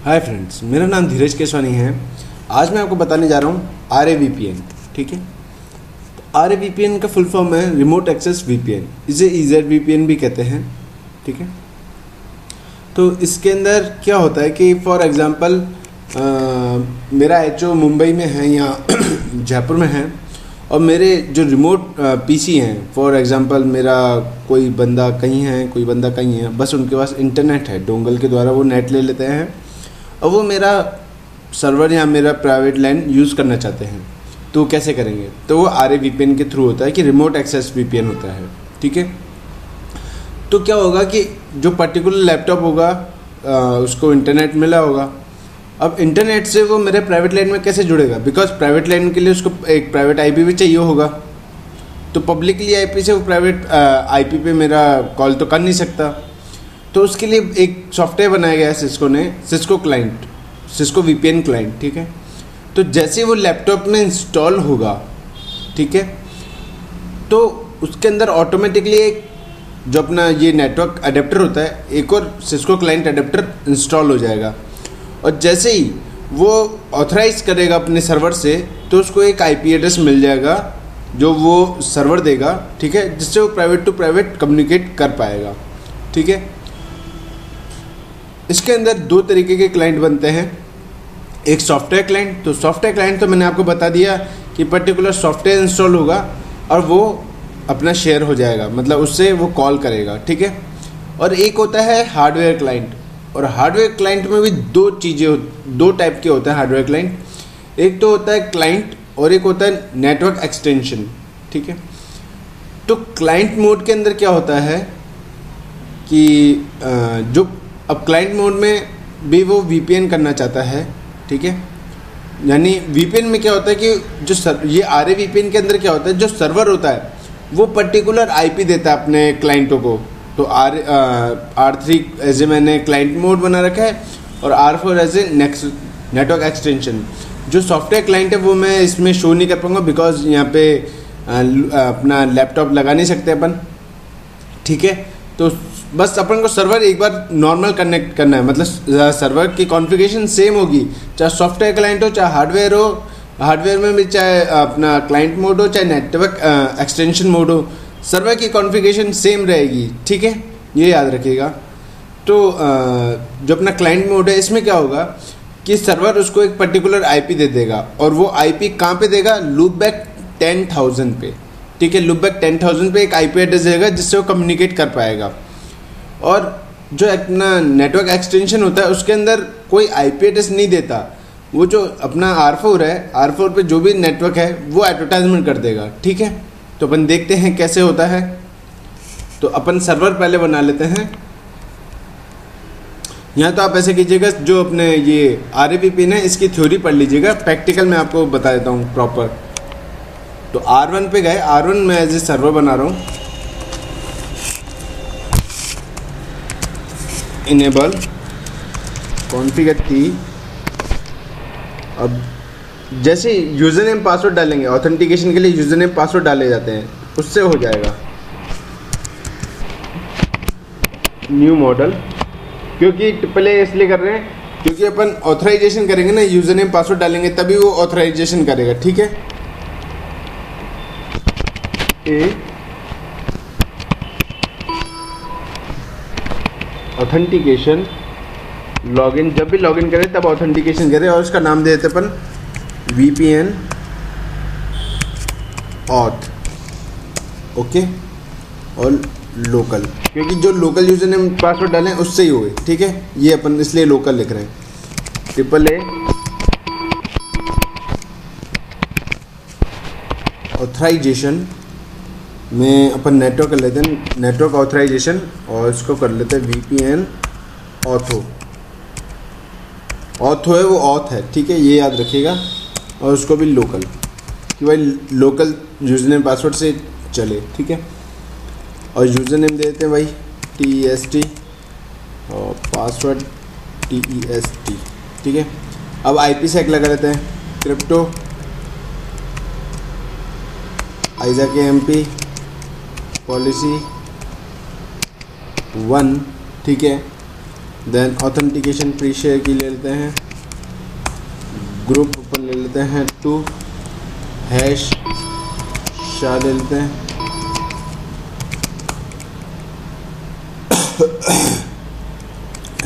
Hi friends, मेरा नाम धीरज केसवानी है। आज मैं आपको बताने जा रहा हूँ RAVPN। ठीक है, तो RAVPN का फुल फॉर्म है रिमोट एक्सेस VPN, इसे EZVPN भी कहते हैं। ठीक है, तो इसके अंदर क्या होता है कि फॉर एग्जांपल मेरा HO मुंबई में है या जयपुर में है, और मेरे जो रिमोट PC हैं, फॉर एग्जांपल मेरा कोई बंदा कहीं है, कोई बंदा कहीं है, बस उनके पास इंटरनेट है, डोंगल के द्वारा वो नेट ले लेते हैं और वो मेरा सर्वर या मेरा प्राइवेट लैंड यूज़ करना चाहते हैं। तो कैसे करेंगे? तो वो RAVPN के थ्रू होता है कि रिमोट एक्सेस VPN होता है। ठीक है, तो क्या होगा कि जो पर्टिकुलर लैपटॉप होगा उसको इंटरनेट मिला होगा। अब इंटरनेट से वो मेरे प्राइवेट लैंड में कैसे जुड़ेगा? बिकॉज प्राइवेट लैंड के लिए उसको एक प्राइवेट IP भी चाहिए होगा, तो पब्लिकली IP से वो प्राइवेट IP पे मेरा कॉल तो कर नहीं सकता। तो उसके लिए एक सॉफ्टवेयर बनाया गया है सिस्को ने, सिस्को VPN क्लाइंट। ठीक है, तो जैसे वो लैपटॉप में इंस्टॉल होगा, ठीक है, तो उसके अंदर ऑटोमेटिकली एक जो अपना ये नेटवर्क अडेप्टर होता है, एक और सिस्को क्लाइंट अडेप्टर इंस्टॉल हो जाएगा। और जैसे ही वो ऑथराइज करेगा अपने सर्वर से, तो उसको एक IP एड्रेस मिल जाएगा जो वो सर्वर देगा। ठीक है, जिससे वो प्राइवेट टू प्राइवेट कम्युनिकेट कर पाएगा। ठीक है, इसके अंदर दो तरीके के क्लाइंट बनते हैं। एक सॉफ्टवेयर क्लाइंट, तो सॉफ्टवेयर क्लाइंट तो मैंने आपको बता दिया कि पर्टिकुलर सॉफ्टवेयर इंस्टॉल होगा और वो अपना शेयर हो जाएगा, मतलब उससे वो कॉल करेगा। ठीक है, और एक होता है हार्डवेयर क्लाइंट, और हार्डवेयर क्लाइंट में भी दो टाइप के होते हैं हार्डवेयर क्लाइंट। एक तो होता है क्लाइंट और एक होता है नेटवर्क एक्सटेंशन। ठीक है, तो क्लाइंट मोड के अंदर क्या होता है कि जो अब क्लाइंट मोड में भी वो VPN करना चाहता है। ठीक है, यानी VPN में क्या होता है कि ये RAVPN के अंदर क्या होता है, जो सर्वर होता है वो पर्टिकुलर IP देता है अपने क्लाइंटों को। तो R3 एज ए मैंने क्लाइंट मोड बना रखा है, और R4 as a network extension. जो सॉफ्टवेयर क्लाइंट है वो मैं इसमें शो नहीं कर पाऊँगा, बिकॉज यहाँ पे अपना लैपटॉप लगा नहीं सकते अपन। ठीक है, तो बस अपन को सर्वर एक बार नॉर्मल कनेक्ट करना है, मतलब सर्वर की कॉन्फ़िगरेशन सेम होगी, चाहे सॉफ्टवेयर क्लाइंट हो चाहे हार्डवेयर हो। हार्डवेयर में भी चाहे अपना क्लाइंट मोड हो चाहे नेटवर्क एक्सटेंशन मोड हो, सर्वर की कॉन्फ़िगरेशन सेम रहेगी। ठीक है, ये याद रखिएगा। तो जो अपना क्लाइंट मोड है, इसमें क्या होगा कि सर्वर उसको एक पर्टिकुलर IP दे देगा, और वो IP कहाँ पे देगा? लूपबैक 10,000 पे। ठीक है, लूपबैक 10,000 पे एक IP एड्रेस देगा जिससे वो कम्युनिकेट कर पाएगा। और जो अपना नेटवर्क एक्सटेंशन होता है उसके अंदर कोई IP एड्रेस नहीं देता, वो जो अपना R4 है, R4 पे जो भी नेटवर्क है वो एडवर्टाइजमेंट कर देगा। ठीक है, तो अपन देखते हैं कैसे होता है। तो अपन सर्वर पहले बना लेते हैं। यहाँ तो आप ऐसे कीजिएगा, जो अपने ये RAVPN है इसकी थ्योरी पढ़ लीजिएगा, प्रैक्टिकल मैं आपको बता देता हूँ प्रॉपर। तो R1 पे गए, R1 में एज ए सर्वर बना रहा हूँ। Enable configure T। अब जैसे यूज़र नेम पासवर्ड डालेंगे, ऑथेंटिकेशन के लिए यूज़र नेम पासवर्ड डाले जाते हैं, उससे हो जाएगा। न्यू मॉडल, क्योंकि AAA इसलिए कर रहे हैं क्योंकि अपन ऑथराइजेशन करेंगे ना, यूज़र नेम पासवर्ड डालेंगे तभी वो ऑथराइजेशन करेगा। ठीक है, ऑथेंटिकेशन लॉगिन, जब भी लॉगिन करें तब ऑथेंटिकेशन करें, और उसका नाम दे देते अपन VPN ऑथ। ओके, और लोकल, क्योंकि जो लोकल यूजर नेम पासवर्ड डालें उससे ही होए। ठीक है, ये अपन इसलिए लोकल लिख रहे हैं। AAA ऑथराइजेशन में अपन नेटवर्क कर लेते हैं, नेटवर्क ऑथराइजेशन, और इसको कर लेते हैं VPN ऑथो। ऑथो है वो ऑथ है। ठीक है, ये याद रखिएगा। और उसको भी लोकल, कि भाई लोकल यूज़र नेम पासवर्ड से चले। ठीक है, और यूज़र नेम दे देते हैं भाई TEST, और पासवर्ड TEST। ठीक है, अब IPsec लगा लेते हैं, क्रिप्टो ISAK-MP पॉलिसी 1। ठीक है, देन ऑथेंटिकेशन प्री शेयर की ले लेते हैं, ग्रुप अपन ले लेते हैं 2, हैश शा ले लेते हैं,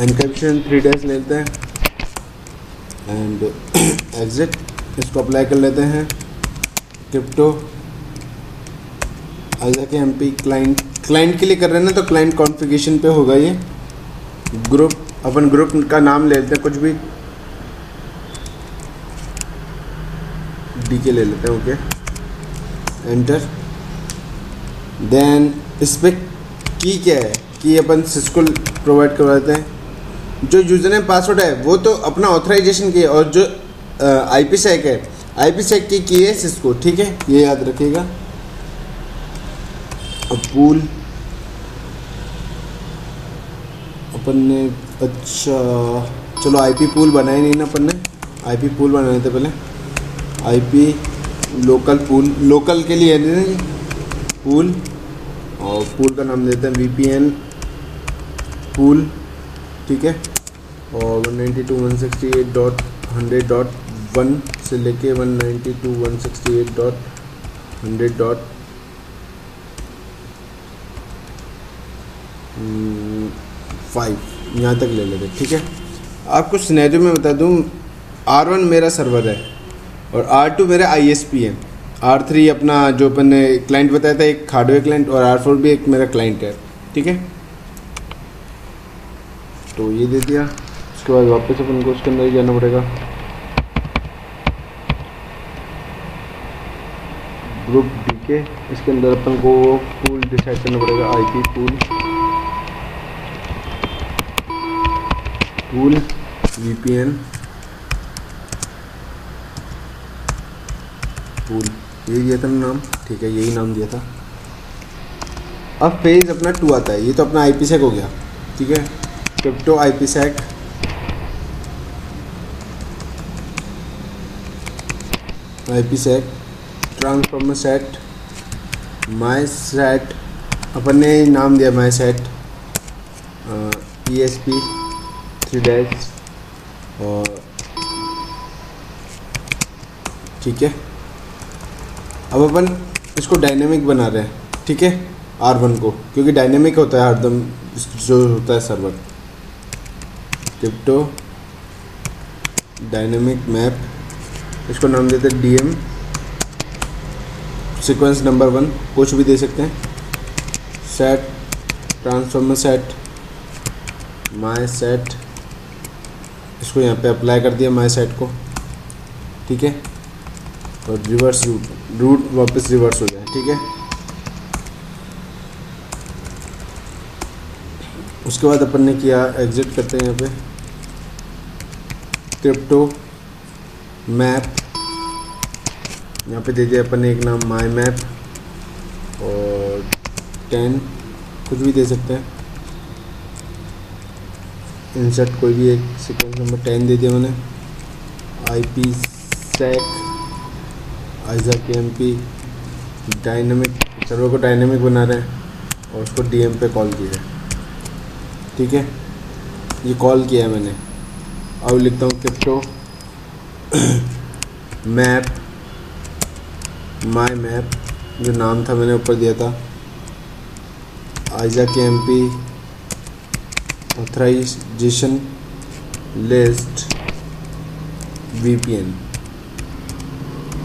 एनक्रिप्शन 3 डेज ले लेते हैं एंड एग्जिट, इसको अप्लाई कर लेते हैं। क्रिप्टो आइजैक एमपी क्लाइंट के लिए कर रहे हैं ना, तो क्लाइंट कॉन्फ़िगरेशन पे होगा ये। ग्रुप अपन ग्रुप का नाम ले लेते हैं, कुछ भी डी के ले लेते हैं, ओके एंटर। देन इस पर की क्या है कि अपन सिस्को प्रोवाइड करवा देते हैं। जो यूज़र नेम पासवर्ड है वो तो अपना ऑथराइजेशन की है, और जो आईपी सेक है, आईपी सेक की है सिस्को, ठीक है, ये याद रखिएगा। अब पूल अपन ने, अच्छा चलो आईपी पूल बनाए नहीं ना अपन ने, आईपी पूल बनाए थे पहले, आईपी लोकल पूल, लोकल के लिए है ना पूल, और पूल का नाम देते हैं वीपीएन पूल, ठीक है। और 192.168.100.1 से लेके 192.168.100.5 यहाँ तक ले लेते, ठीक है। आपको सिनेरियो में बता दूँ, R1 मेरा सर्वर है और R2 मेरा ISP है, R3 अपना जो अपन ने क्लाइंट बताया था एक हार्डवेयर क्लाइंट, और R4 भी एक मेरा क्लाइंट है, ठीक है। तो ये दे दिया, उसके बाद वापस अपन को उसके अंदर ही जाना पड़ेगा। ग्रुप डीके, इसके अंदर अपन को पूल डिसाइड करना पड़ेगा, आईपी पूल वीपीएन पूल, यही दिया था नाम, ठीक है, यही नाम दिया था। अब पेज अपना 2 आता है, ये तो अपना आईपी सेक हो गया, ठीक है। Crypto IP sec, transformer set, my set, अपन ने नाम दिया माई सेट, ESP 3 days, और ठीक है। अब अपन इसको डायनेमिक बना रहे हैं, ठीक है, R1 को, क्योंकि डायनेमिक होता है हरदम जो होता है सर्वर। क्रिप्टो डायनेमिक मैप, इसको नाम देते हैं DM सीक्वेंस नंबर 1, कुछ भी दे सकते हैं। Set transformer set, my set, इसको यहाँ पे अप्लाई कर दिया माई सेट को, ठीक है। और रिवर्स रूट वापस रिवर्स हो जाए, ठीक है। उसके बाद अपन ने किया, एग्जिट करते हैं यहाँ पे, क्रिप्टो मैप, यहाँ पे दे दिया अपन ने एक नाम माई मैप, और 10 कुछ भी दे सकते हैं, इंसर्ट कोई भी एक सीक्वेंस नंबर 10 दे दिया मैंने। आईपी सेक आइजैक एमपी डायनेमिक, सर्वर को डायनेमिक बना रहे हैं और उसको DM पे कॉल किया है, ठीक है, ये कॉल किया है मैंने। अब लिखता हूँ क्रिप्टो मैप, माई मैप, जो नाम था मैंने ऊपर दिया था, ISAKMP authorization list VPN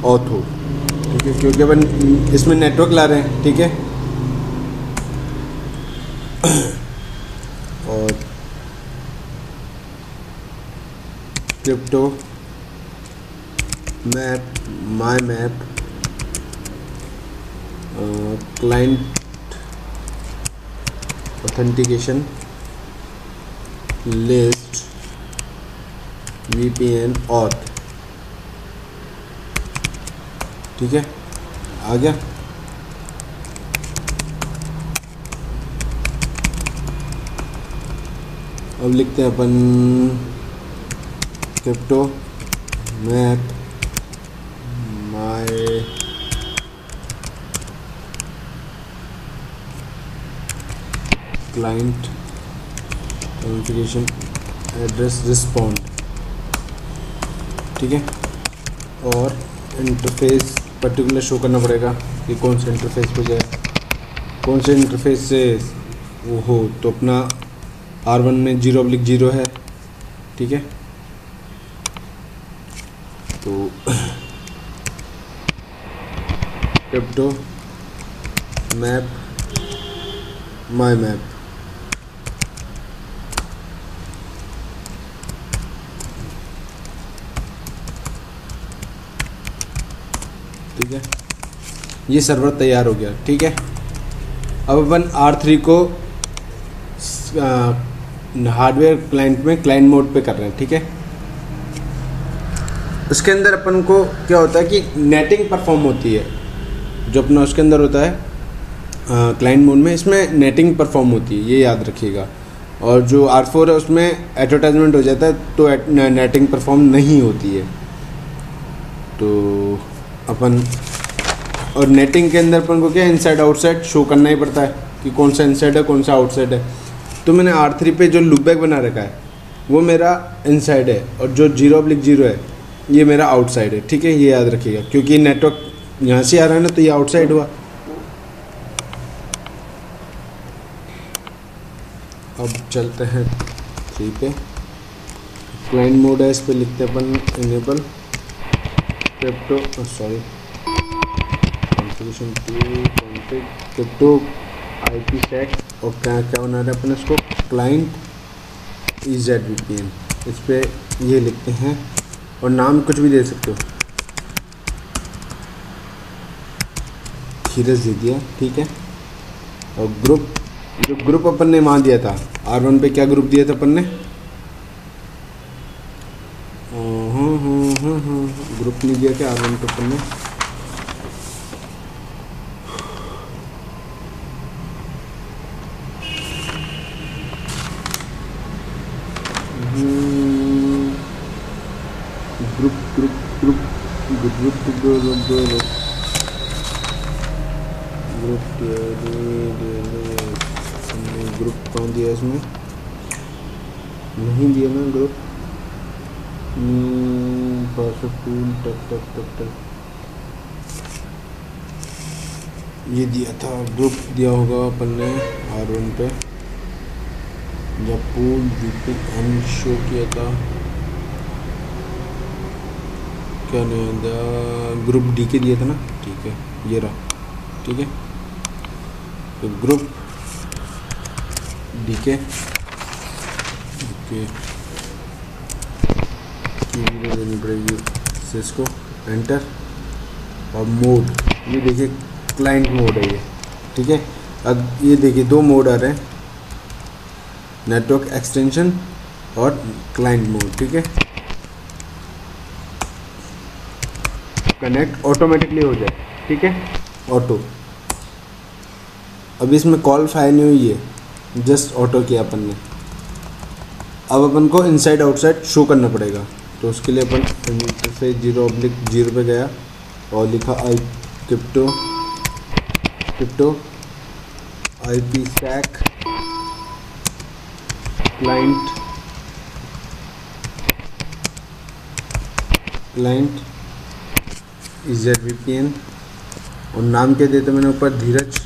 auth, ठीक है, क्योंकि अपन इसमें नेटवर्क ला रहे हैं, ठीक है। और crypto map, my map, client authentication list VPN auth, ठीक है, आ गया। अब लिखते हैं अपन crypto map my client configuration address respond, ठीक है। और इंटरफेस पर्टिकुलर शो करना पड़ेगा कि कौन से इंटरफेस पे जाए, कौन से इंटरफेस से वो हो। तो अपना R1 में 0/0 है, ठीक है। तो क्रिप्टो मैप माई मैप, ठीक है। ये सर्वर तैयार हो गया, ठीक है। अब अपन R3 को हार्डवेयर क्लाइंट में क्लाइंट मोड पे कर रहे हैं, ठीक है। उसके अंदर अपन को क्या होता है कि नेटिंग परफॉर्म होती है, जो अपना उसके अंदर होता है क्लाइंट मोड में, इसमें नेटिंग परफॉर्म होती है, ये याद रखिएगा। और जो R4 है उसमें एडवर्टाइजमेंट हो जाता है, तो नेटिंग परफॉर्म नहीं होती है। तो अपन और नेटिंग के अंदर अपन को क्या इनसाइड आउटसाइड शो करना ही पड़ता है कि कौन सा इनसाइड है कौन सा आउटसाइड है। तो मैंने R3 पे जो लूपबैक बना रखा है वो मेरा इनसाइड है, और जो 0/0 है ये मेरा आउटसाइड है, ठीक है। ये याद रखिएगा, क्योंकि नेटवर्क यहाँ से आ रहा है ना, तो ये आउटसाइड हुआ। अब चलते हैं 3 पे, क्लाइंट मोड है, इस पे लिखते हैं अपन enable crypto sorry configuration config crypto IPsec, और क्या क्या बना रहे हैं अपन इसको क्लाइंट EZVPN, इस पे ये लिखते हैं। और नाम कुछ भी दे सकते हो, धीरज दे दिया, ठीक है। और ग्रुप, जो ग्रुप अपन ने वहाँ दिया था R1 पे, क्या ग्रुप दिया था अपन ने, ग्रुप नहीं दिया क्या R1 पे अपन ने, group group group group group group group कौन दिया इसमें, नहीं दिया ना ग्रुप, ये दिया था, ग्रुप दिया होगा अपन ने R1 पे, जब पूल VPN शो किया था, क्या नहीं था, ग्रुप DK दिया था ना, ठीक है, ये रहा, ठीक है। तो ग्रुप DK ओके, देनी पड़ेगी इसको, एंटर। और मोड, ये देखिए क्लाइंट मोड है ये, ठीक है। अब ये देखिए 2 मोड आ रहे हैं, नेटवर्क एक्सटेंशन और क्लाइंट मोड, ठीक है। कनेक्ट ऑटोमेटिकली हो जाए, ठीक है, ऑटो। अभी इसमें कॉल फायर नहीं हुई है, जस्ट ऑटो किया अपन ने। अब अपन को इनसाइड आउटसाइड शो करना पड़ेगा, तो उसके लिए अपन से 0/0 पे गया और लिखा क्रिप्टो IPsec क्लाइंट EZVPN, और नाम क्या देते मैंने ऊपर, धीरज